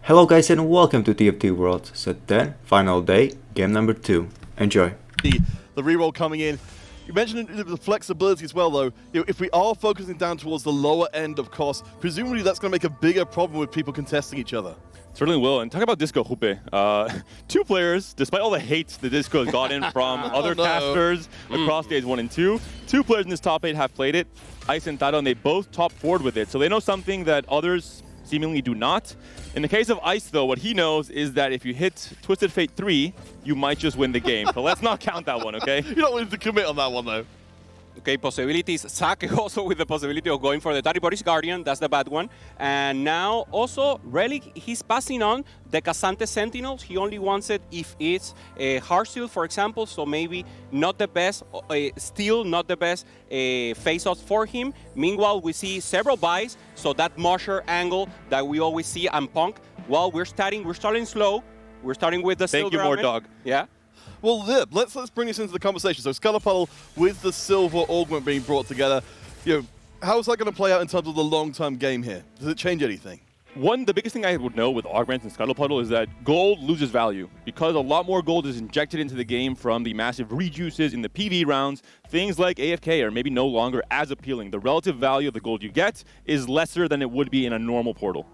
Hello guys and welcome to TFT World. Set 10, final day, game number 2. Enjoy. The reroll coming in. You mentioned the flexibility as well, though. If we are focusing down towards the lower end of cost, presumably that's going to make a bigger problem with people contesting each other. Certainly will. And talk about Disco Hupe. Two players, despite all the hate the Disco has gotten from other casters across days 1 and 2, two players in this top 8 have played it, Ice and Taro, and they both top forward with it. So they know something that others seemingly do not. In the case of Ice, though, what he knows is that if you hit Twisted Fate 3, you might just win the game. So let's not count that one, okay? You're not willing to commit on that one, though. Okay, possibilities. Sake also with the possibility of going for the Tariboris Guardian. That's the bad one. And now also Relic, he's passing on the Casante Sentinels. He only wants it if it's a Heartsteel, for example. So maybe not the best, still not the best face-offs for him. Meanwhile, we see several buys. So that Mosher angle that we always see and Punk. Well, we're starting slow. We're starting with the Thank you, more dog. Yeah. Well, let's bring this into the conversation. So Scuttle with the silver augment being brought together, how is that going to play out in terms of the long-term game here? Does it change anything? The biggest thing I would know with Augment and Scuttlepuddle is that gold loses value because a lot more gold is injected into the game from the massive rejuices in the PV rounds. Things like AFK are maybe no longer as appealing. The relative value of the gold you get is lesser than it would be in a normal portal.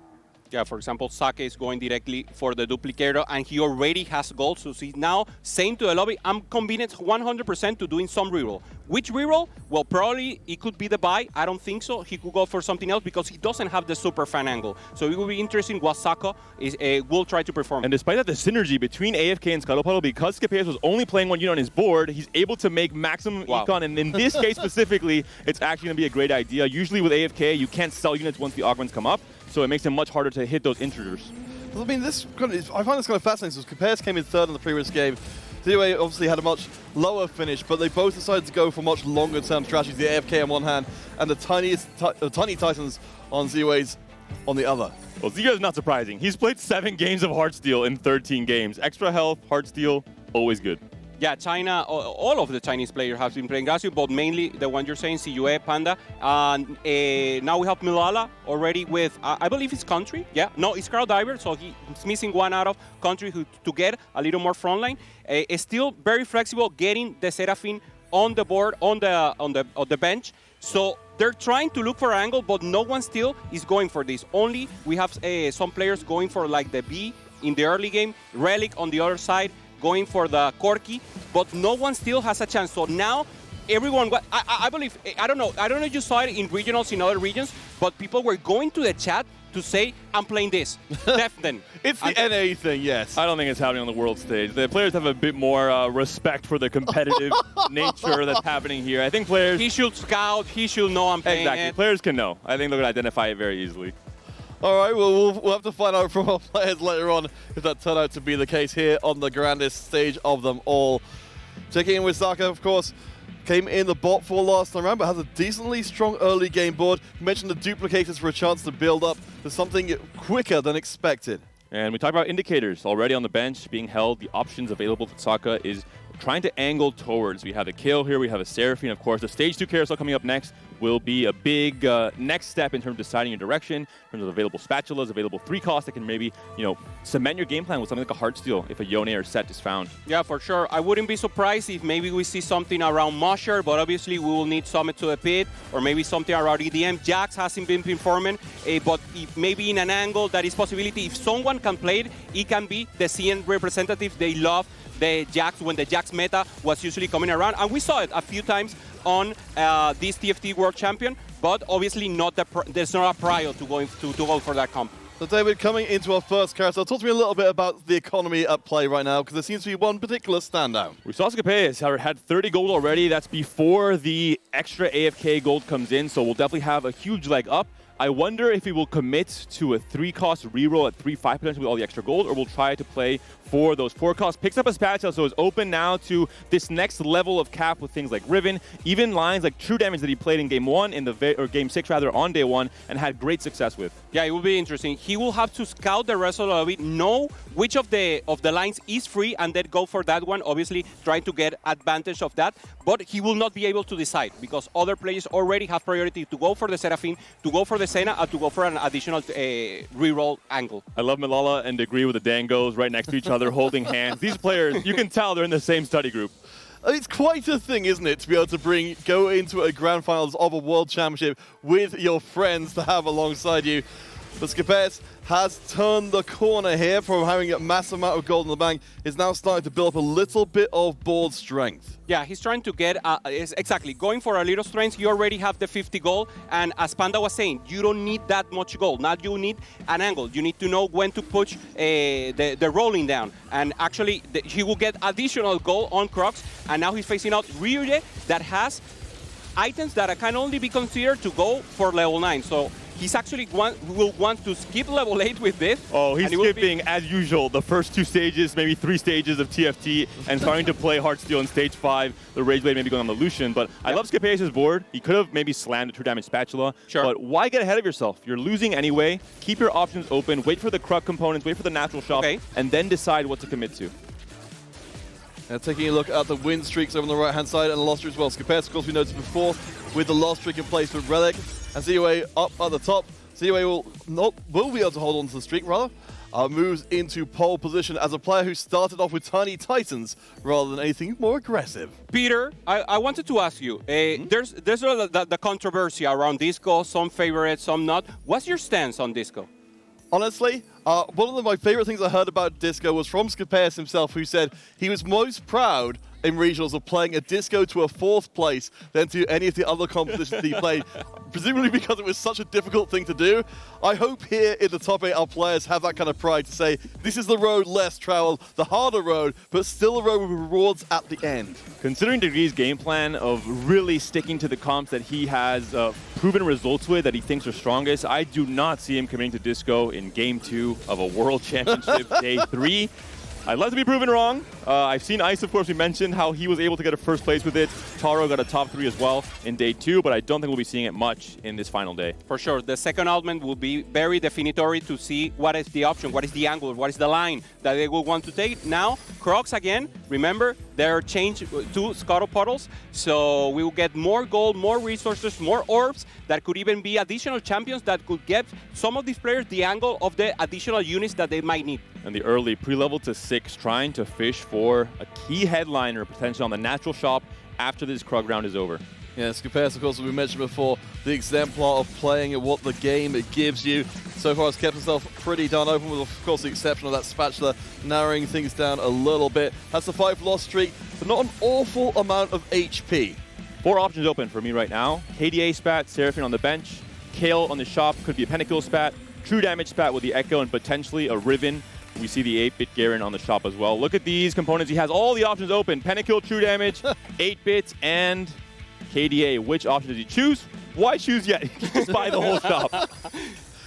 Yeah, for example, Sake is going directly for the duplicator, and he already has gold, so he's now saying to the lobby, I'm convenient 100% to doing some reroll. Which reroll? Well, probably it could be the buy. I don't think so. He could go for something else because he doesn't have the super fan angle. So it will be interesting what Saka will try to perform. And despite that, the synergy between AFK and Scuttlepuddle, because Scapeus was only playing one unit on his board, he's able to make maximum econ. And in this case specifically, it's actually going to be a great idea. Usually with AFK, you can't sell units once the augments come up. So it makes it much harder to hit those intruders. I mean, I find this kind of fascinating. So Capeus came in third in the previous game. ZOA obviously had a much lower finish, but they both decided to go for much longer-term strategies. The AFK on one hand, and the tiny Titans on ZOA's on the other. Well, Zia is not surprising. He's played 7 games of Heartsteel in 13 games. Extra health, Heartsteel, always good. Yeah, China, all of the Chinese players have been playing Gasio, but mainly the one you're saying, CUE, Panda. And now we have Milala already with, I believe it's Country. Yeah, no, it's Crowd Diver, so he's missing one out of Country to get a little more frontline. Still very flexible, getting the Seraphine on the board, on the bench. So they're trying to look for an angle, but no one still is going for this. Only we have some players going for like the B in the early game, Relic on the other side, going for the Corki, but no one still has a chance. So now everyone, I believe, I don't know if you saw it in regionals in other regions, but people were going to the chat to say, I'm playing this. Definitely. It's the NA thing, yes. I don't think it's happening on the world stage. The players have a bit more respect for the competitive nature that's happening here. I think players... He should scout, he should know I'm playing it. Players can know. I think they're going to identify it very easily. All right, well, we'll have to find out from our players later on if that turned out to be the case here on the grandest stage of them all. Checking in with Saka, of course, came in the bot for last time around, but has a decently strong early game board. You mentioned the duplicators for a chance to build up to something quicker than expected. And we talked about indicators already on the bench being held. The options available for Saka is trying to angle towards. We have a Kill here, we have a Seraphine, of course. The stage 2 carousel coming up next will be a big next step in terms of deciding your direction, in terms of available spatulas, available 3 costs that can maybe, cement your game plan with something like a Heartsteel if a Yone or set is found. Yeah, for sure. I wouldn't be surprised if maybe we see something around Mosher, but obviously we will need Summit to the Pit, or maybe something around EDM. Jax hasn't been performing, but if maybe in an angle, that is possibility. If someone can play it, it can be the CN representative. They love the Jax when the Jax meta was usually coming around, and we saw it a few times on this TFT World Champion, but obviously there's not a prior to go for that comp. So David, coming into our first carousel, talk to me a little bit about the economy at play right now, because there seems to be one particular standout. We saw Scapeus had 30 gold already. That's before the extra AFK gold comes in, so we'll definitely have a huge leg up. I wonder if he will commit to a 3-cost reroll at 3-5 potentially with all the extra gold, or will try to play for those 4 costs. Picks up a spatula, so is open now to this next level of cap with things like Riven, even lines like True Damage that he played in Game 1, or Game 6 rather, on day 1, and had great success with. Yeah, it will be interesting. He will have to scout the rest of it, know which of the lines is free, and then go for that one, obviously trying to get advantage of that, but he will not be able to decide, because other players already have priority to go for the Seraphine, to go for the the Senna to go for an additional reroll angle. I love Malala and Degree with the Dangos right next to each other, holding hands. These players, you can tell they're in the same study group. It's quite a thing, isn't it, to be able to go into a grand finals of a world championship with your friends to have alongside you. But Skipes has turned the corner here from having a massive amount of gold in the bank. Is now starting to build up a little bit of board strength. Yeah, he's trying to get, exactly, going for a little strength. You already have the 50 gold, and as Panda was saying, you don't need that much gold. Now you need an angle. You need to know when to push the rolling down. And actually, he will get additional gold on Crocs, and now he's facing out Ryuje that has items that can only be considered to go for level 9. So he's actually will want to skip level 8 with this. Oh, he's skipping, as usual, the first 2 stages, maybe 3 stages of TFT, and starting to play Heartsteel in stage 5. The Rage Blade maybe going on the Lucian, but I love Skipes' board. He could have maybe slammed a 2-damage Spatula, but why get ahead of yourself? You're losing anyway. Keep your options open, wait for the Kruk components, wait for the natural shop, and then decide what to commit to. Now taking a look at the win streaks over on the right-hand side and the loss streak as well. Skipes, of course, we noticed before with the loss streak in place with Relic, and ZUA up at the top. ZUA will be able to hold on to the streak, rather. Moves into pole position as a player who started off with Tiny Titans rather than anything more aggressive. Peter, I wanted to ask you, there's the controversy around Disco, some favorites, some not. What's your stance on Disco? Honestly, one of my favorite things I heard about Disco was from Skipes himself, who said he was most proud in regionals of playing a Disco to a 4th place than to any of the other competitions he played, presumably because it was such a difficult thing to do. I hope here in the top 8 our players have that kind of pride to say, this is the road less traveled, the harder road, but still a road with rewards at the end. Considering Degree's game plan of really sticking to the comps that he has proven results with, that he thinks are strongest, I do not see him committing to Disco in Game 2 of a World Championship Day 3. I'd love to be proven wrong. I've seen Ice, of course, we mentioned how he was able to get a 1st place with it. Taro got a top 3 as well in Day 2, but I don't think we'll be seeing it much in this final day. For sure. The second element will be very definitory to see what is the option, what is the angle, what is the line that they will want to take. Now, Crocs again, remember, they're changed to Scuttle Puddles, so we will get more gold, more resources, more orbs that could even be additional champions that could get some of these players the angle of the additional units that they might need. And the early pre-level to 6 trying to fish for a key headliner potentially on the natural shop after this Krug round is over. Yeah, Skipes, of course, as we mentioned before, the exemplar of playing at what the game it gives you. So far has kept himself pretty darn open with, of course, the exception of that Spatula narrowing things down a little bit. Has the 5 loss streak, but not an awful amount of HP. 4 options open for me right now. KDA Spat, Seraphine on the bench, Kale on the shop, could be a Pentakill Spat, True Damage Spat with the Echo, and potentially a Riven. We see the 8-bit Garen on the shop as well. Look at these components. He has all the options open. Pentakill, True Damage, 8-bits, and KDA. Which option does he choose? Why choose yet? Just buy the whole shop.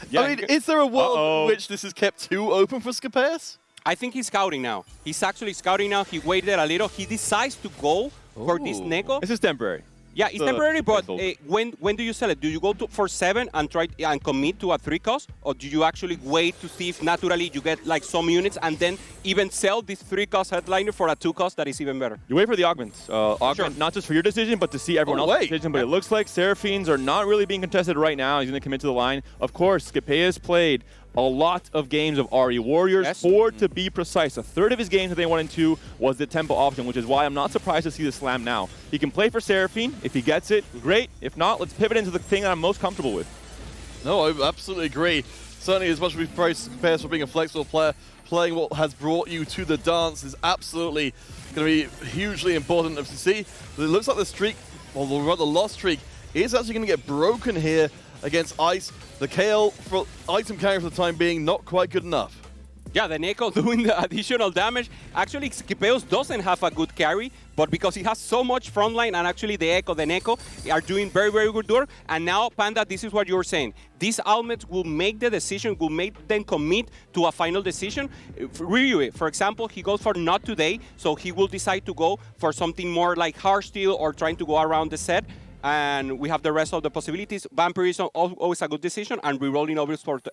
Yeah. I mean, is there a world in which this is kept too open for Skipes? I think he's scouting now. He's actually scouting now. He waited a little. He decides to go for this Neko. This is temporary. Yeah, it's temporary, but when do you sell it? Do you go for 7 and try and commit to a 3 cost? Or do you actually wait to see if naturally you get like some units and then even sell this 3 cost headliner for a 2 cost that is even better? You wait for the augments. Augment not just for your decision, but to see everyone else's decision. But it looks like Seraphines are not really being contested right now. He's going to commit to the line. Of course, Skipes played a lot of games of RE Warriors, 4 to be precise. A third of his games that they won in 2 was the tempo option, which is why I'm not surprised to see the slam now. He can play for Seraphine. If he gets it, great. If not, let's pivot into the thing that I'm most comfortable with. No, I absolutely agree. Certainly, as much as we praise Skipes for being a flexible player, playing what has brought you to the dance is absolutely going to be hugely important to see. But it looks like the streak, or the rather loss streak, is actually going to get broken here against Ice. The KL for item carry for the time being not quite good enough. Yeah, the Neko doing the additional damage. Actually, Skipes doesn't have a good carry, but because he has so much frontline and actually the Echo, the Neko are doing very, very good work. And now, Panda, this is what you were saying. These elements will make the decision, will make them commit to a final decision. Ryu, for example, he goes for not today, so he will decide to go for something more like Heartsteel or trying to go around the set. and we have the rest of the possibilities. Vampire is always a good decision, and rerolling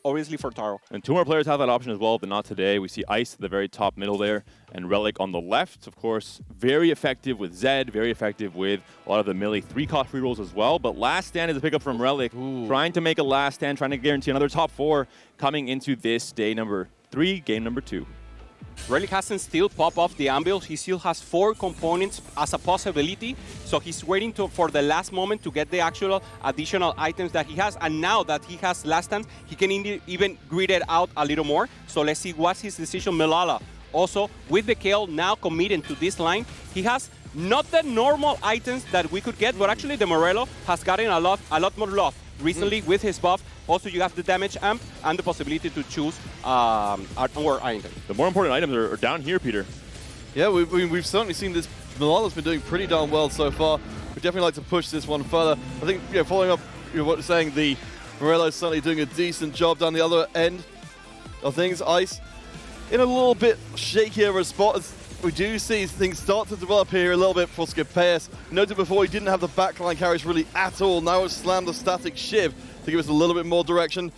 obviously for Taro. And two more players have that option as well, but not today. We see Ice at the very top middle there, and Relic on the left. Of course, very effective with Zed, very effective with a lot of the melee 3-cost rerolls as well. But last stand is a pickup from Relic, trying to make a last stand, trying to guarantee another top 4 coming into this day number 3, game number 2. Relic hasn't still popped off the anvil. He still has 4 components as a possibility. So he's waiting for the last moment to get the actual additional items that he has. And now that he has last stand, he can even grid it out a little more. So let's see what's his decision. Melala also with the Kale now committed to this line. He has not the normal items that we could get, but actually the Morello has gotten a lot more love recently with his buff. Also, you have the damage amp and the possibility to choose more items. The more important items are down here, Peter. Yeah, we've certainly seen this. Milano's been doing pretty darn well so far. We'd definitely like to push this one further. I think, following up what you're saying, the Morello's certainly doing a decent job down the other end of things. Ice in a little bit shakier of a spot as we do see things start to develop here a little bit for Skipeus. Noted before he didn't have the backline carries really at all. Now it's slammed the static shiv to give us a little bit more direction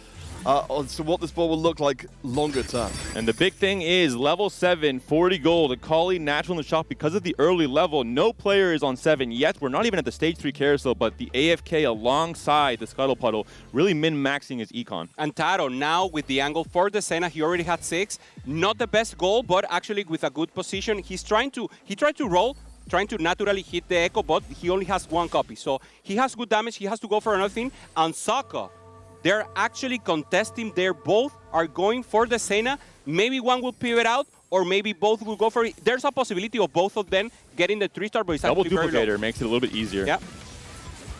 as to what this ball will look like longer term. And the big thing is level 7, 40 gold. Akali natural in the shop because of the early level. No player is on 7 yet. We're not even at the stage 3 carousel, but the AFK alongside the Scuttle Puddle really min-maxing his econ. And Taro now with the angle for the Senna, he already had 6. Not the best goal, but actually with a good position. He tried to roll, trying to naturally hit the Echo, but he only has 1 copy. So he has good damage. He has to go for another thing. And Sokka, they're actually contesting. They both are going for the Senna. Maybe one will pivot out, or maybe both will go for it. There's a possibility of both of them getting the 3-star, but it's double actually very duplicator low. makes it a little bit easier. Yeah.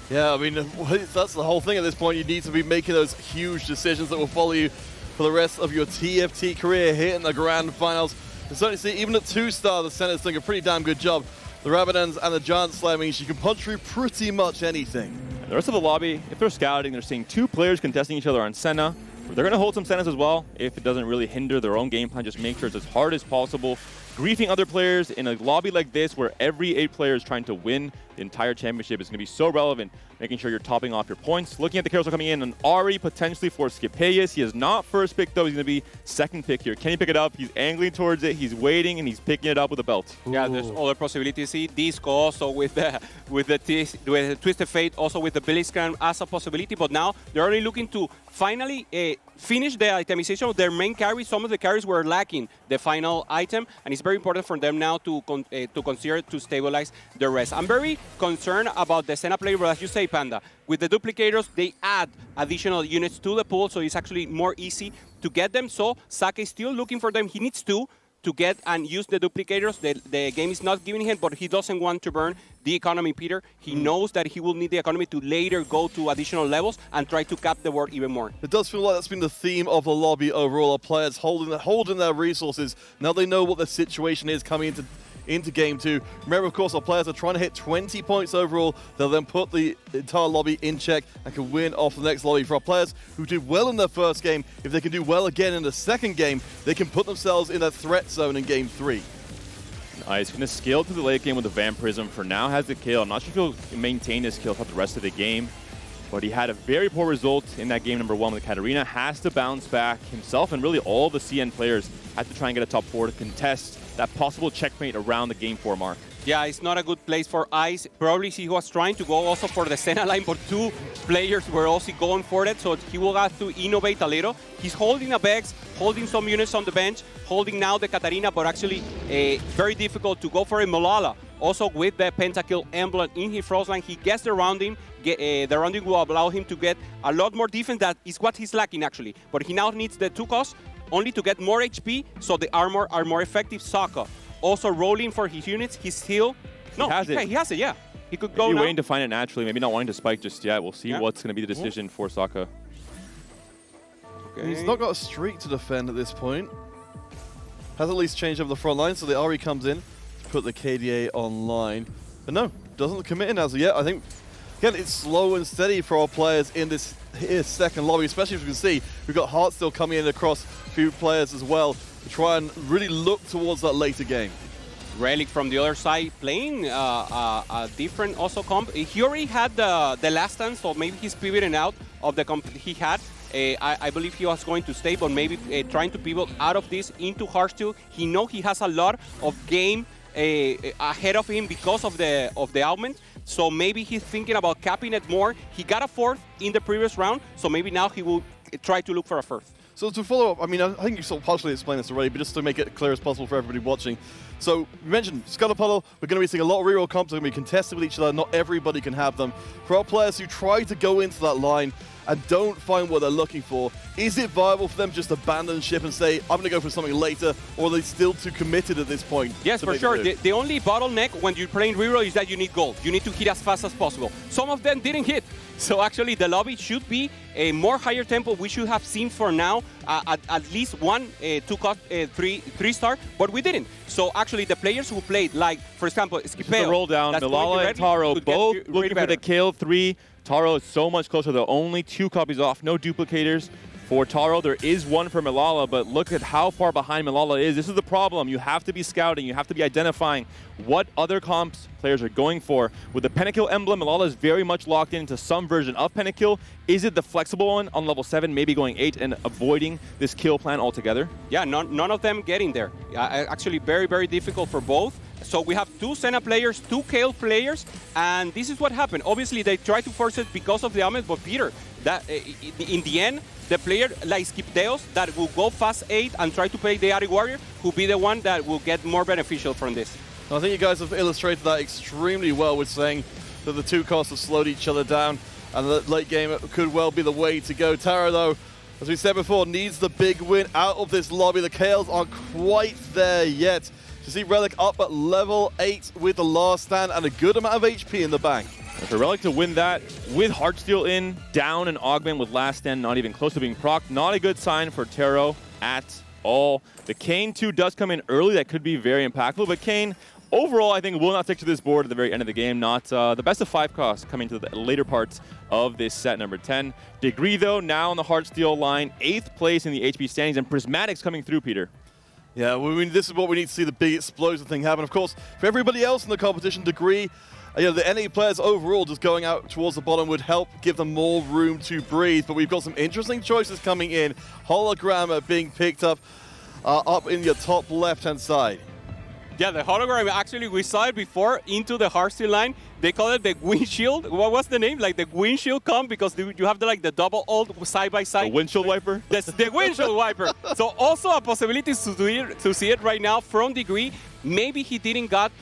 Yeah, I mean, that's the whole thing at this point. You need to be making those huge decisions that will follow you for the rest of your TFT career here in the Grand Finals. You certainly see, even at 2-star, the Senna's doing a pretty damn good job. The Rabadans and the Giant Slayer means you can punch through pretty much anything. And the rest of the lobby, if they're scouting, they're seeing 2 players contesting each other on Senna. They're going to hold some Sennas as well if it doesn't really hinder their own game plan. Just make sure it's as hard as possible. Griefing other players in a lobby like this where every 8 players trying to win the entire championship is going to be so relevant. Making sure you're topping off your points. Looking at the carousel coming in, and Ari potentially for Skipeus. He is not first pick though. He's going to be second pick here. Can he pick it up? He's angling towards it. He's waiting and he's picking it up with a belt. Yeah, there's other possibilities. See, Disco also with the Twisted Fate, also with the Blitzcrank as a possibility. But now they're only looking to finally finish the itemization of their main carry. Some of the carries were lacking the final item, and it's very important for them now to consider to stabilize the rest. I'm very concerned about the Senna player, but as you say, Panda, with the duplicators, they add additional units to the pool, so it's actually more easy to get them. So Sake is still looking for them. He needs to get and use the duplicators. The game is not giving him, but he doesn't want to burn the economy, Peter. He knows that he will need the economy to later go to additional levels and try to cap the board even more. It does feel like that's been the theme of the lobby overall. Our players holding their resources. Now they know what the situation is coming into Game 2. Remember, of course, our players are trying to hit 20 points overall. They'll then put the entire lobby in check and can win off the next lobby. For our players who did well in their first game, if they can do well again in the second game, they can put themselves in a threat zone in Game 3. He's going to scale to the late game with the Vampirism. For now, has the kill. I'm not sure if he'll maintain his kill throughout the rest of the game, but he had a very poor result in that game number 1 with Katarina. Has to bounce back himself, and really all the CN players have to try and get a top 4 to contest that possible checkmate around the Game 4 mark. Yeah, it's not a good place for Ice. Probably he was trying to go also for the Senna line, but 2 players were also going for it, so he will have to innovate a little. He's holding a Vex, holding some units on the bench, holding now the Katarina, but actually very difficult to go for it. Malala, also with the Pentakill emblem in his frost line, he gets the rounding. The rounding will allow him to get a lot more defense. That is what he's lacking, actually. But he now needs the 2 costs only to get more HP, so the armor are more effective. Sokka also rolling for his units. He's still... No, he has it, yeah. He could go maybe now. waiting to find it naturally, maybe not wanting to spike just yet. We'll see what's going to be the decision for Sokka. Okay. He's not got a streak to defend at this point. Has at least changed over the front line, so the Ari comes in to put the KDA online. But no, doesn't commit in as of yet. I think, again, it's slow and steady for our players in this second lobby, especially as you can see, we've got Heart still coming in across a few players as well to try and really look towards that later game. Relic from the other side playing a different also comp. He already had the last stand, so maybe he's pivoting out of the comp he had. I believe he was going to stay, but maybe trying to pivot out of this into Hearthstone. He knows he has a lot of game ahead of him because of the augment. So maybe he's thinking about capping it more. He got a 4th in the previous round, so maybe now he will try to look for a 1st. So to follow up, I mean, I think you sort of partially explained this already, but just to make it clear as possible for everybody watching. So you mentioned Scuttle, we're going to be seeing a lot of reroll comps, they're going to be contested with each other, not everybody can have them. For our players who try to go into that line and don't find what they're looking for, is it viable for them to just abandon ship and say, I'm going to go for something later, or are they still too committed at this point? Yes, for sure. The only bottleneck when you're playing reroll is that you need gold. You need to hit as fast as possible. Some of them didn't hit. So actually the lobby should be a more higher tempo. We should have seen for now at least one 3-star, but we didn't. So actually the players who played, like for example, Skipeo, the roll down, Milala and Taro both looking for the kill 3. Taro is so much closer. They're only 2 copies off, no duplicators. For Taro, there is one for Milala, but look at how far behind Milala is. This is the problem. You have to be scouting. You have to be identifying what other comps players are going for. With the Pentakill emblem, Milala is very much locked into some version of Pentakill. Is it the flexible one on level 7, maybe going 8 and avoiding this kill plan altogether? Yeah, none of them getting there. Actually, very, very difficult for both. So we have 2 Senna players, 2 Kale players, and this is what happened. Obviously, they tried to force it because of the Ahmed, but Peter, that in the end, the player like Skipteos that will go fast 8 and try to play the Ari Warrior will be the one that will get more beneficial from this. I think you guys have illustrated that extremely well with saying that the 2 costs have slowed each other down and the late game could well be the way to go. Taro, though, as we said before, needs the big win out of this lobby. The Kales aren't quite there yet. To see Relic up at level 8 with the last stand and a good amount of HP in the bank. For Relic to win that with Heartsteel in, down and Augment with last stand not even close to being procced, not a good sign for Taro at all. The Kayn 2 does come in early, that could be very impactful, but Kayn overall I think will not stick to this board at the very end of the game. Not the best of 5 costs coming to the later parts of this set number 10. Degree though now on the Heartsteel line, 8th place in the HP standings, and Prismatics coming through, Peter. Yeah, I mean, this is what we need to see, the big explosive thing happen. Of course, for everybody else in the competition, Degree, the NA players overall just going out towards the bottom would help give them more room to breathe. But we've got some interesting choices coming in. Hologram being picked up in your top left-hand side. Yeah, the hologram, actually, we saw it before into the Hearthstone line. They call it the windshield. What was the name? Like the windshield comp, because you have the double ult side by side. The windshield wiper? That's the windshield wiper. So also a possibility to see it right now from Degree. Maybe he didn't got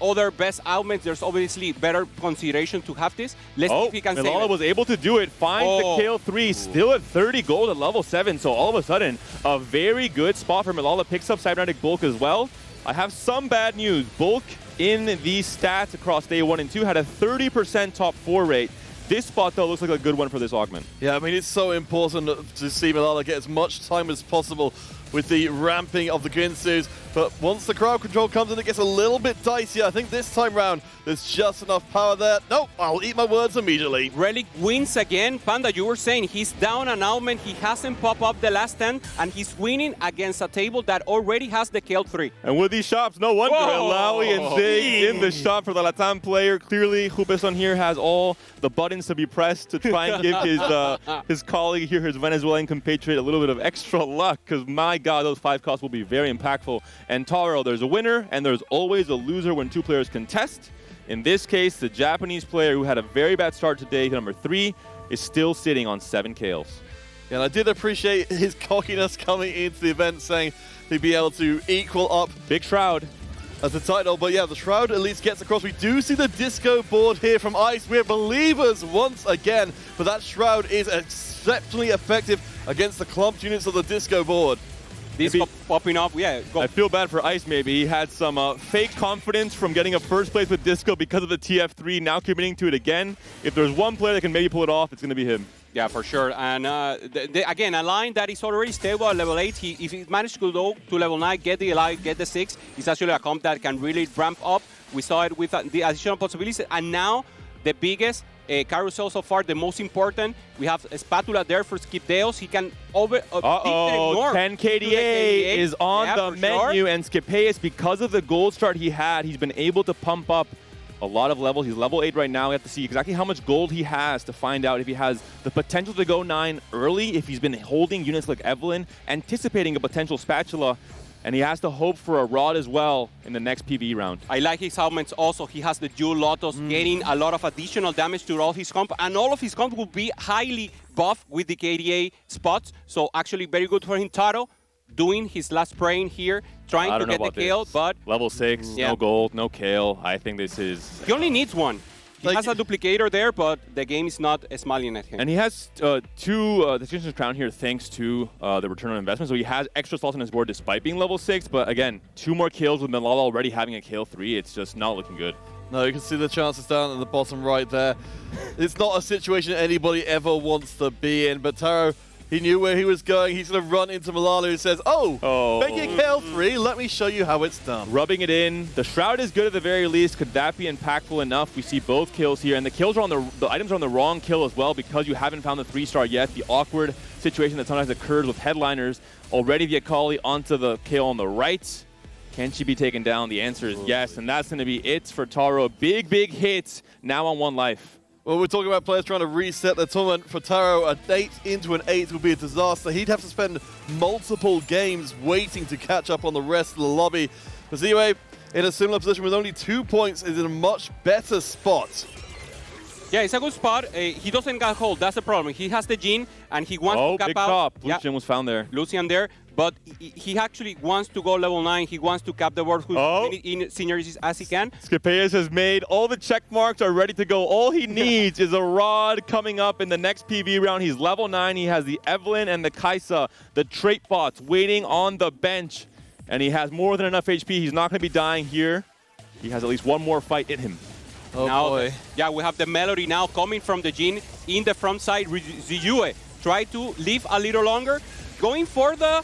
other best augments. There's obviously better consideration to have this. Let's see if he can save it. Milala was able to do it. Finds the kill 3, still at 30 gold at level 7. So all of a sudden, a very good spot for Milala. Picks up Cybernetic Bulk as well. I have some bad news. Bulk in these stats across day 1 and 2 had a 30% top 4 rate. This spot, though, looks like a good one for this augment. Yeah, I mean, it's so important to see Milala get as much time as possible with the ramping of the Ginsus. But once the crowd control comes in, it gets a little bit dicey. I think this time round, there's just enough power there. Nope, I'll eat my words immediately. Relic wins again. Panda, you were saying he's down an augment. He hasn't popped up the last 10, and he's winning against a table that already has the kill 3. And with these shops, no wonder Alawi and Zig in the shop for the Latam player. Clearly, Jupeson here has all the buttons to be pressed to try and give his colleague here, his Venezuelan compatriot, a little bit of extra luck, because my God, those 5 costs will be very impactful. And Taro, there's a winner, and there's always a loser when 2 players contest. In this case, the Japanese player who had a very bad start today, number 3, is still sitting on 7 Kales. Yeah, and I did appreciate his cockiness coming into the event, saying he'd be able to equal up Big Shroud as the title. But yeah, the Shroud at least gets across. We do see the disco board here from Ice. We're believers once again, but that Shroud is exceptionally effective against the clumped units of the disco board. This popping up, yeah. Go. I feel bad for Ice, maybe. He had some fake confidence from getting a first place with Disco because of the TF3, now committing to it again. If there's one player that can maybe pull it off, it's going to be him. Yeah, for sure. And again, a line that is already stable at level 8. If he managed to go to level 9, get the Eli, get the 6, it's actually a comp that can really ramp up. We saw it with the additional possibilities. And now, the biggest Carousel so far, the most important. We have a spatula there for Skipdeos. He can ignore 10 to the KDA is on the for menu, sure. and Skipeus, because of the gold start he had, he's been able to pump up a lot of levels. He's level 8 right now. We have to see exactly how much gold he has to find out if he has the potential to go 9 early, if he's been holding units like Evelyn, anticipating a potential spatula, and he has to hope for a rod as well in the next PvE round. I like his helmets also. He has the dual Lotus, getting a lot of additional damage to all his comp, and all of his comp will be highly buffed with the KDA spots. So actually very good for him. Taro doing his last praying here, trying to get the kill, but level 6, no gold, no kill. I think this is... He only needs one. He has a duplicator there, but the game is not smiling at him. And he has 2 Distinction Crown here thanks to the return on investment. So he has extra slots on his board despite being level 6. But again, 2 more kills with Malala already having a kill 3. It's just not looking good. No, you can see the chances down at the bottom right there. It's not a situation anybody ever wants to be in, but Taro, he knew where he was going. He's going to run into Malala, who says, making KL3, let me show you how it's done. Rubbing it in. The Shroud is good at the very least. Could that be impactful enough? We see both kills here, and the kills are on the items are on the wrong kill as well because you haven't found the 3-star yet. The awkward situation that sometimes occurs with headliners. Already the Akali onto the kill on the right. Can she be taken down? The answer is yes, and that's going to be it for Taro. Big hits now on 1 life. Well, we're talking about players trying to reset the tournament. For Taro, a 8 into an 8 would be a disaster. He'd have to spend multiple games waiting to catch up on the rest of the lobby. But Ziwe, in a similar position with only 2 points, is in a much better spot. Yeah, it's a good spot. He doesn't get hold. That's the problem. He has the Jhin, and he wants to cap big out. top. Lucian was found there. Lucian there, but he actually wants to go level 9. He wants to cap the board in synergies as he can. Skipeus has made all the check marks are ready to go. All he needs is a rod coming up in the next PvE round. He's level 9. He has the Evelyn and the Kaisa, the trait bots waiting on the bench, and he has more than enough HP. He's not going to be dying here. He has at least 1 more fight in him. Oh boy. Yeah, we have the Melody now coming from the Jhin in the front side. Ziyue try to live a little longer. Going for the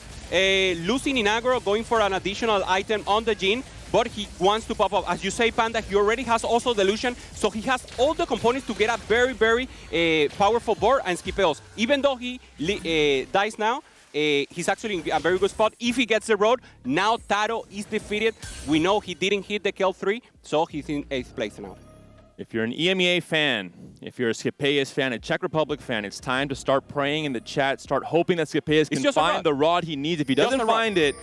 losing in aggro, going for an additional item on the Jhin, but he wants to pop up. As you say, Panda, he already has also the Lucian, so he has all the components to get a very powerful board and Skipeos. Even though he dies now, he's actually in a very good spot. If he gets the road, now Taro is defeated. We know he didn't hit the kill 3, so he's in 8th place now. If you're an EMEA fan, if you're a Skipeus fan, a Czech Republic fan, it's time to start praying in the chat, start hoping that Skipeus can find the rod he needs. If he doesn't find it,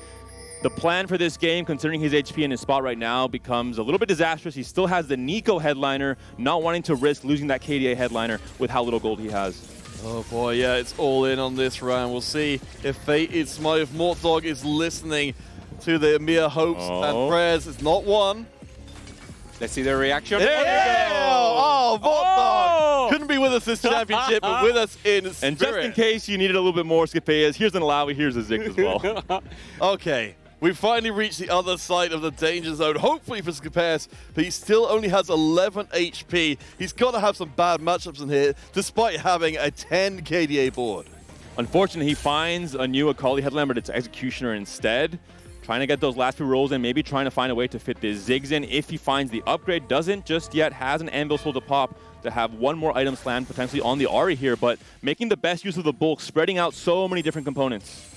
the plan for this game, considering his HP and his spot right now, becomes a little bit disastrous. He still has the Nico headliner, not wanting to risk losing that KDA headliner with how little gold he has. Oh boy, yeah, it's all in on this round. We'll see if fate is smart, if Mortdog is listening to the EMEA hopes and prayers. It's not one. Let's see the reaction. Oh, Mortdog! Couldn't be with us this championship, but with us in spirit. And just in case you needed a little bit more Skipeus, here's an Alawi, here's a Ziggs as well. Okay, we finally reached the other side of the danger zone, hopefully for Skipeus, but he still only has 11 HP. He's got to have some bad matchups in here, despite having a 10 KDA board. Unfortunately, he finds a new Akali headline, but it's Executioner instead. Trying to get those last 2 rolls in, maybe trying to find a way to fit this Ziggs in if he finds the upgrade. Doesn't just yet, has an Anvil Soul to pop to have 1 more item slam potentially on the Ahri here, but making the best use of the bulk, spreading out so many different components.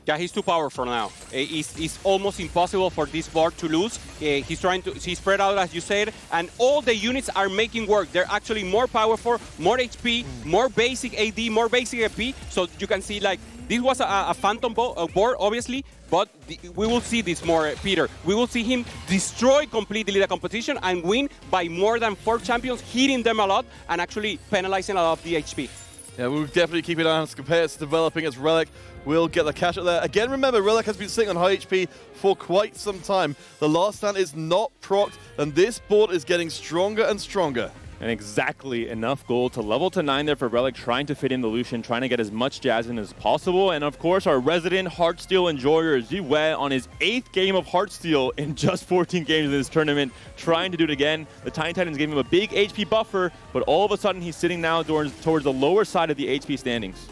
Yeah, he's too powerful now. It's almost impossible for this board to lose. He's trying to spread out, as you said, and all the units are making work. They're actually more powerful, more HP, more basic AD, more basic AP. So you can see, like, this was a phantom board, obviously, but we will see this more, Peter. We will see him destroy completely the competition and win by more than 4 champions, hitting them a lot and actually penalizing a lot of the HP. Yeah, we'll definitely keep an eye on Skipeus developing as Relic. We'll get the cash out there. Again, remember, Relic has been sitting on high HP for quite some time. The last stand is not procced, and this board is getting stronger and stronger. And exactly enough gold to level to 9 there for Relic, trying to fit in the Lucian, trying to get as much jazz in as possible. And of course, our resident Heartsteel enjoyer, Ziwe, on his 8th game of Heartsteel in just 14 games in this tournament, trying to do it again. The Tiny Titans gave him a big HP buffer, but all of a sudden he's sitting now towards the lower side of the HP standings.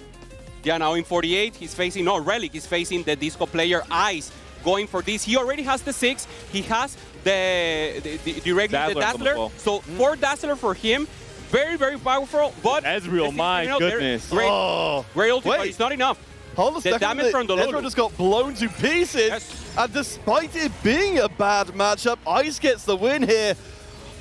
Yeah, now in 48, he's facing, no, Relic, he's facing the Disco player Ice, going for this. He already has the 6. He has the regular Dazzler. Well. So 4 Dazzler for him. very, very powerful, but... Ezreal, my goodness. Great, Oh. great ulti, but Wait. it's not enough. Hold on a The second. damage from the Ezreal Lulu. just got blown to pieces. Yes. And despite it being a bad matchup, Ice gets the win here.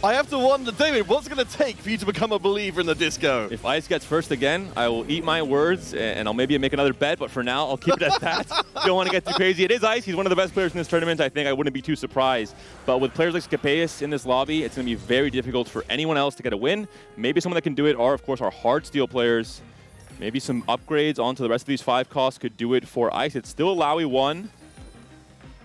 I have to wonder, David, what's it going to take for you to become a believer in the disco? If Ice gets first again, I will eat my words, and I'll maybe make another bet, but for now, I'll keep it at that. Don't want to get too crazy. It is Ice. He's one of the best players in this tournament. I think I wouldn't be too surprised. But with players like Scapeus in this lobby, it's going to be very difficult for anyone else to get a win. Maybe someone that can do it are, of course, our Heartsteel players. Maybe some upgrades onto the rest of these 5 costs could do it for Ice. It's still Lowy 1.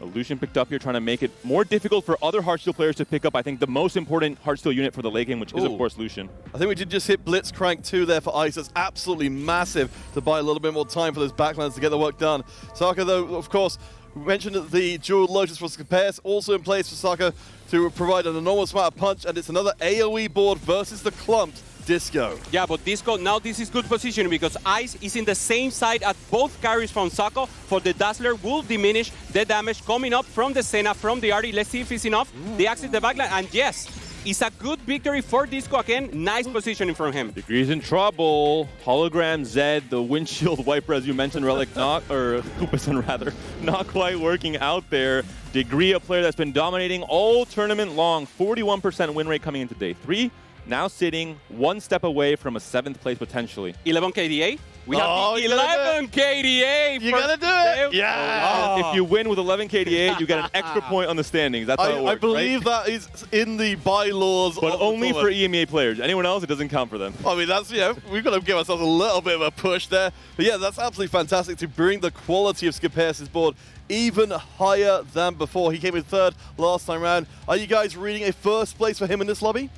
Lucian picked up here, trying to make it more difficult for other Heartsteel players to pick up, I think, the most important Heartsteel unit for the late game, which is, of course, Lucian. I think we did just hit Blitzcrank 2 there for Ice. That's absolutely massive to buy a little bit more time for those backlands to get the work done. Saka, though, of course, we mentioned that the dual Lotus for Scapeus also in place for Saka to provide an enormous amount of punch, and it's another AoE board versus the clumped Disco. Yeah, but Disco, now this is good positioning because Ice is in the same side as both carries from Sako. For the Dazzler will diminish the damage coming up from the Senna, from the Arty. Let's see if it's enough. They exit the backline, and yes, it's a good victory for Disco again. Nice positioning from him. Degree's in trouble. Hologram Zed, the windshield wiper, as you mentioned, Relic not, or Kupason rather, not quite working out there. Degree, a player that's been dominating all tournament long. 41% win rate coming into day 3. Now sitting 1 step away from a 7th place potentially. 11 KDA. We have you 11 KDA. You gotta do it. Yeah. If you win with 11 KDA, you get an extra point on the standings. That's how it works, I believe right? that is in the bylaws. But of the only for tournament. EMEA players. Anyone else, it doesn't count for them. I mean, that's, we've got to give ourselves a little bit of a push there. But yeah, that's absolutely fantastic to bring the quality of Scapeus' board even higher than before. He came in 3rd last time round. Are you guys reading a 1st place for him in this lobby?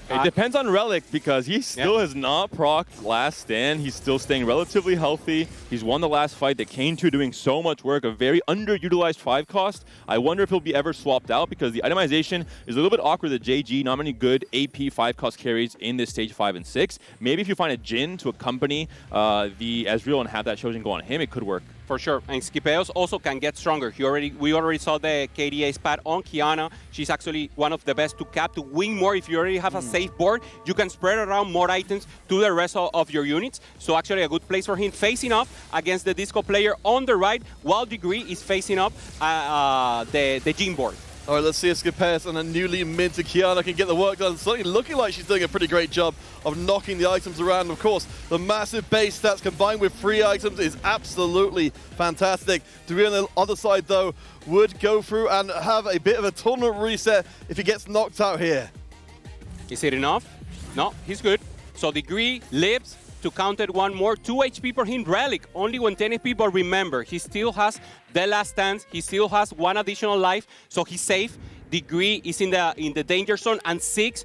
It depends on Relic because he still has not procced Last Stand. He's still staying relatively healthy. He's won the last fight. The Kane 2 doing so much work, a very underutilized 5 cost. I wonder if he'll be ever swapped out because the itemization is a little bit awkward. The JG, not many good AP 5 cost carries in this stage 5 and 6. Maybe if you find a Jhin to accompany the Ezreal and have that Shojin go on him, it could work. For sure, and Scapeus also can get stronger. We already saw the KDA spat on Kiana. She's actually one of the best to cap, to win more. If you already have a safe board, you can spread around more items to the rest of your units. So actually a good place for him facing off against the Disco player on the right, while Degree is facing up the Jhin board. All right, let's see if Scapeus and a newly minted Kiana can get the work done. Certainly looking like she's doing a pretty great job of knocking the items around. Of course, the massive base stats combined with free items is absolutely fantastic. Degree on the other side, though, would go through and have a bit of a tournament reset if he gets knocked out here. Is it enough? No, he's good. So Degree lives to counter one more. 2 HP per him. Relic only 110 HP, but remember, he still has the last stance. He still has 1 additional life, so he's safe. Degree is in the danger zone, and 6-2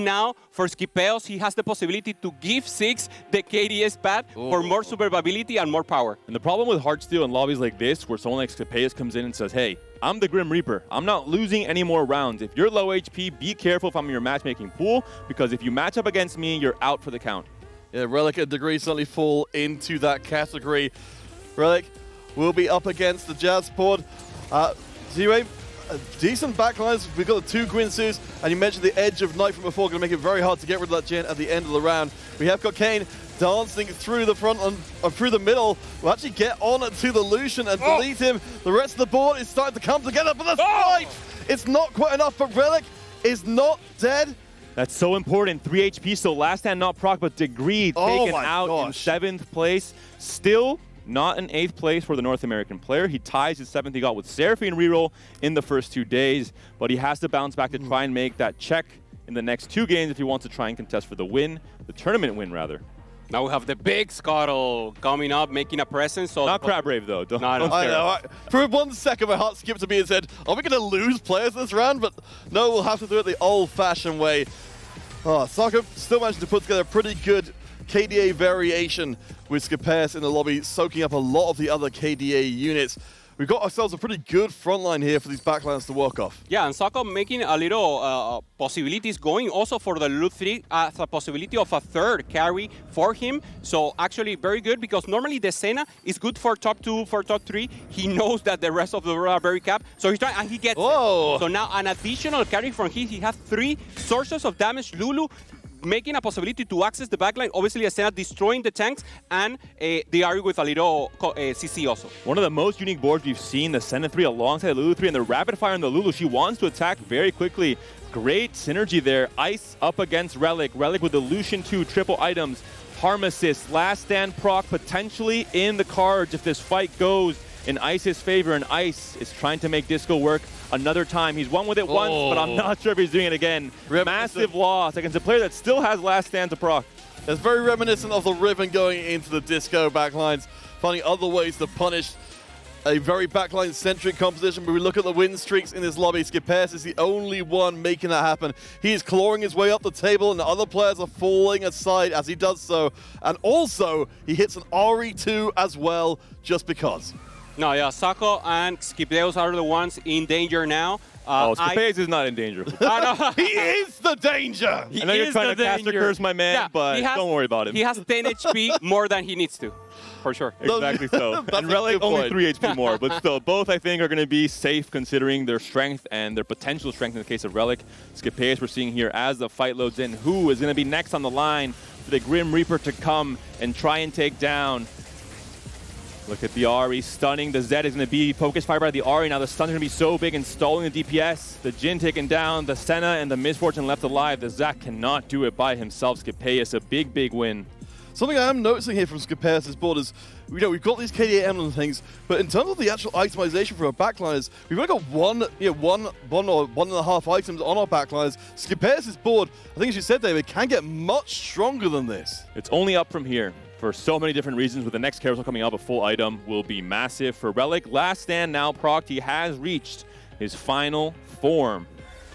now for Scapeus. He has the possibility to give 6 the KDS pad for more survivability and more power. And the problem with Heartsteel in lobbies like this, where someone like Scapeus comes in and says, hey, I'm the Grim Reaper. I'm not losing any more rounds. If you're low HP, be careful if I'm in your matchmaking pool, because if you match up against me, you're out for the count. Yeah, Relic and Degree certainly fall into that Relic will be up against the Jazz board. Zero, decent backlines. We've got the 2 Guinsus, and you mentioned the Edge of Night from before, going to make it very hard to get rid of that Jhin at the end of the round. We have got Kane dancing through the front and through the middle. We'll actually get on to the Lucian and delete him. The rest of the board is starting to come together, but that's right. It's not quite enough, but Relic is not dead. That's so important. 3 HP, so last stand not proc, but Degree taken out in 7th place. Still not in 8th place for the North American player. He ties his 7th he got with Seraphine reroll in the first 2 days, but he has to bounce back to try and make that check in the next 2 games if he wants to try and contest for the win, the tournament win rather. Now we have the big Scuttle coming up, making a presence. So Not Crab Brave though. Don't I know. For 1 second, my heart skipped to me and said, are we going to lose players this round? But no, we'll have to do it the old-fashioned way. Saka still managed to put together a pretty good KDA variation with Scapeus in the lobby, soaking up a lot of the other KDA units. We've got ourselves a pretty good front line here for these backlines to work off. Yeah, and Saka making a little possibilities going also for the Loot 3 as a possibility of a 3rd carry for him. So actually very good, because normally the Senna is good for top 2, for top 3. He knows that the rest of the world are very capped. So he's trying, and he gets it. So now an additional carry from him. He has 3 sources of damage. Lulu making a possibility to access the backline. Obviously, Ascena destroying the tanks, and the Ari with a little CC also. One of the most unique boards we've seen, the Senna 3 alongside Lulu 3, and the rapid fire on the Lulu. She wants to attack very quickly. Great synergy there. Ice up against Relic. Relic with the Lucian 2 triple items. Harm assist, last stand proc potentially in the cards if this fight goes in Ice's favor, and Ice is trying to make Disco work another time. He's won with it once, but I'm not sure if he's doing it again. Massive loss against a player that still has last stand to proc. It's very reminiscent of the Riven going into the Disco backlines, finding other ways to punish a very backline-centric composition. But we look at the win streaks in this lobby. Skippers is the only one making that happen. He is clawing his way up the table, and the other players are falling aside as he does so. And also, he hits an RE2 as well, just because. No, yeah, Sako and Skipeos are the ones in danger now. Skippers is not in danger. He is the danger! I know you're trying to caster curse my man, but don't worry about him. He has 10 HP more than he needs to, for sure. Exactly so. And Relic only 3 HP more, but still, both I think are going to be safe considering their strength and their potential strength in the case of Relic. Skippers we're seeing here as the fight loads in. Who is going to be next on the line for the Grim Reaper to come and try and take down? Look at the Ari stunning. The Zed is going to be focused fire by the Ari. Now the stun's going to be so big and stalling the DPS. The Jhin taken down. The Senna and the Misfortune left alive. The Zac cannot do it by himself. Skippers, a big, big win. Something I am noticing here from Skippers' board is, we've got these KDA emblem things, but in terms of the actual itemization for our backliners, we've only got one or 1.5 items on our backliners. Skippers' board, I think as you said, David, can get much stronger than this. It's only up from here for so many different reasons. With the next carousel coming up, a full item will be massive for Relic. Last stand now procced. He has reached his final form.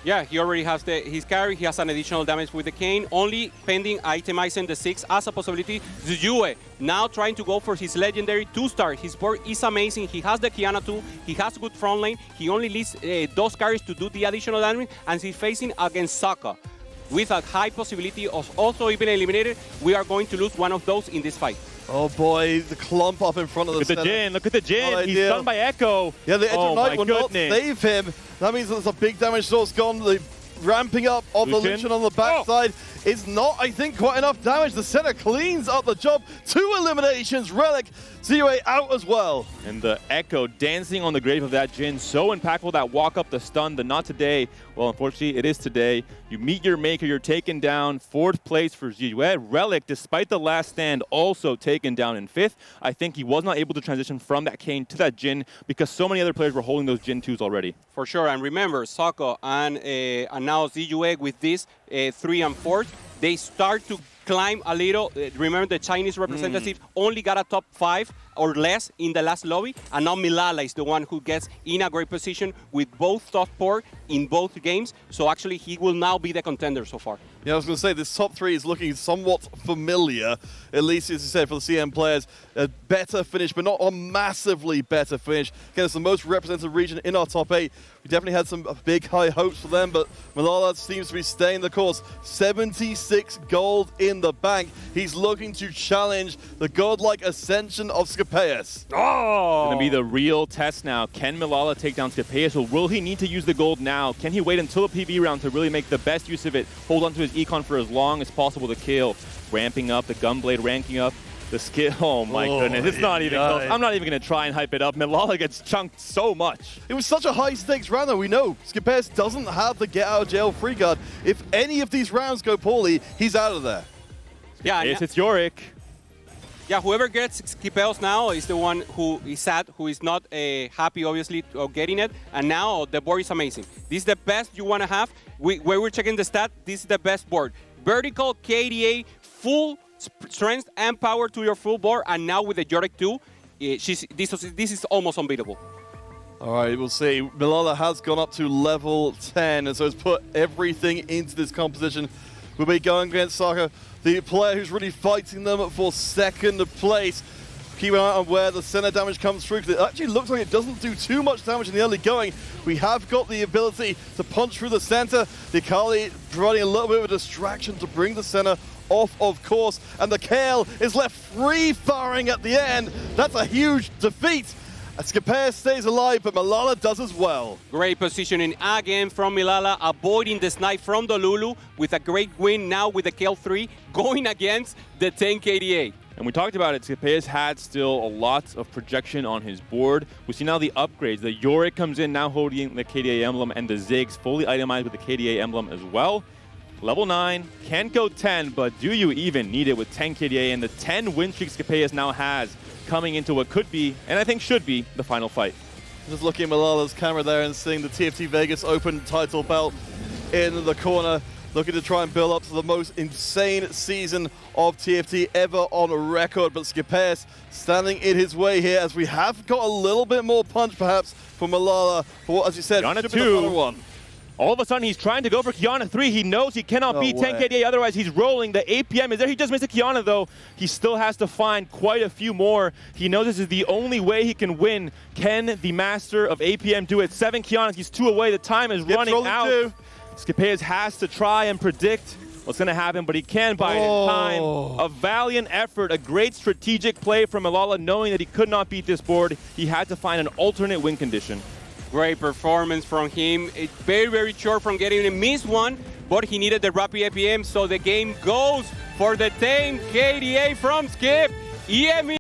Yeah, he already has his carry. He has an additional damage with the cane, only pending itemizing the 6 as a possibility. Zuyue now trying to go for his legendary 2-star. His board is amazing. He has the Kiana 2. He has good front lane. He only needs those carries to do the additional damage, and he's facing against Saka. With a high possibility of also even eliminated, we are going to lose one of those in this fight. Oh boy, the clump up in front of the Look at the Jhin, look at the Jhin. He's stunned by Echo. Yeah, the Edge of Night will not goodness. save him. That means there's a big damage source gone. The ramping up of the Lucian on the backside is not, I think, quite enough damage. The center cleans up the job. 2 eliminations. Relic, Zuyue out as well. And the Echo dancing on the grave of that Jhin. So impactful, that walk up, the stun, the not today. Well, unfortunately, it is today. You meet your maker, you're taken down. 4th place for Zuyue. Relic, despite the last stand, also taken down in 5th. I think he was not able to transition from that Kayn to that Jhin because so many other players were holding those Jhin 2s already. For sure, and remember, Sako and now Zuyue with this 3 and 4, they start to climb a little. Remember, the Chinese representative only got a top 5 or less in the last lobby, and now Milala is the one who gets in a great position with both top 4 in both games, so actually he will now be the contender so far. Yeah, I was going to say, this top 3 is looking somewhat familiar, at least, as you said, for the CM players. A better finish, but not a massively better finish. Again, it's the most representative region in our top 8. We definitely had some big, high hopes for them, but Milala seems to be staying the course. 76 gold in the bank. He's looking to challenge the godlike ascension of Skippers. Oh! Going to be the real test now. Can Milala take down Skippers, or will he need to use the gold now? Can he wait until a PB round to really make the best use of it? Hold on to his econ for as long as possible to kill. Ramping up, the Gunblade ranking up. The skill, oh my goodness, it's not even close. I'm not even going to try and hype it up. Milala gets chunked so much. It was such a high-stakes round, though. We know Skippers doesn't have the get-out-of-jail-free card. If any of these rounds go poorly, he's out of there. Yeah, yes, it's Yorick. Yeah, whoever gets Skippers now is the one who is sad, who is not happy, obviously, of getting it. And now the board is amazing. This is the best you want to have. Where we're checking the stat, this is the best board. Vertical, KDA, full strength and power to your full board, and now with the Yorick 2, this is almost unbeatable. All right, we'll see. Milala has gone up to level 10, and so has put everything into this composition. We'll be going against Saka, the player who's really fighting them for 2nd place. Keep an eye on where the center damage comes through, because it actually looks like it doesn't do too much damage in the early going. We have got the ability to punch through the center. The Akali providing a little bit of a distraction to bring the center off, of course, and the Kale is left free firing at the end. That's a huge defeat. Skipper stays alive, but Malala does as well. Great positioning again from Milala, avoiding the snipe from the Lulu with a great win now with the kill 3, going against the 10 KDA. And we talked about it, Skipper's had still a lot of projection on his board. We see now the upgrades. The Yorick comes in now holding the KDA emblem, and the Ziggs fully itemized with the KDA emblem as well. Level 9, can't go 10, but do you even need it with 10 KDA and the 10 win streak Skipper now has coming into what could be, and I think should be, the final fight. Just looking at Malala's camera there and seeing the TFT Vegas Open title belt in the corner, looking to try and build up to the most insane season of TFT ever on record. But Skipper standing in his way here, as we have got a little bit more punch perhaps for Malala for what, as you said, Kiana should be 2. the final one. All of a sudden, he's trying to go for Kiana 3. He knows he cannot beat 10 KDA, otherwise he's rolling. The APM is there. He just missed a Kiana, though. He still has to find quite a few more. He knows this is the only way he can win. Can the master of APM do it? 7 Kianas. He's 2 away. The time is running out. Skipper has to try and predict what's going to happen, but he can buy it in time. A valiant effort, a great strategic play from Malala, knowing that he could not beat this board. He had to find an alternate win condition. Great performance from him. It's very, very short from getting a miss one, but he needed the rapid APM, so the game goes for the 10 KDA from Skip. EME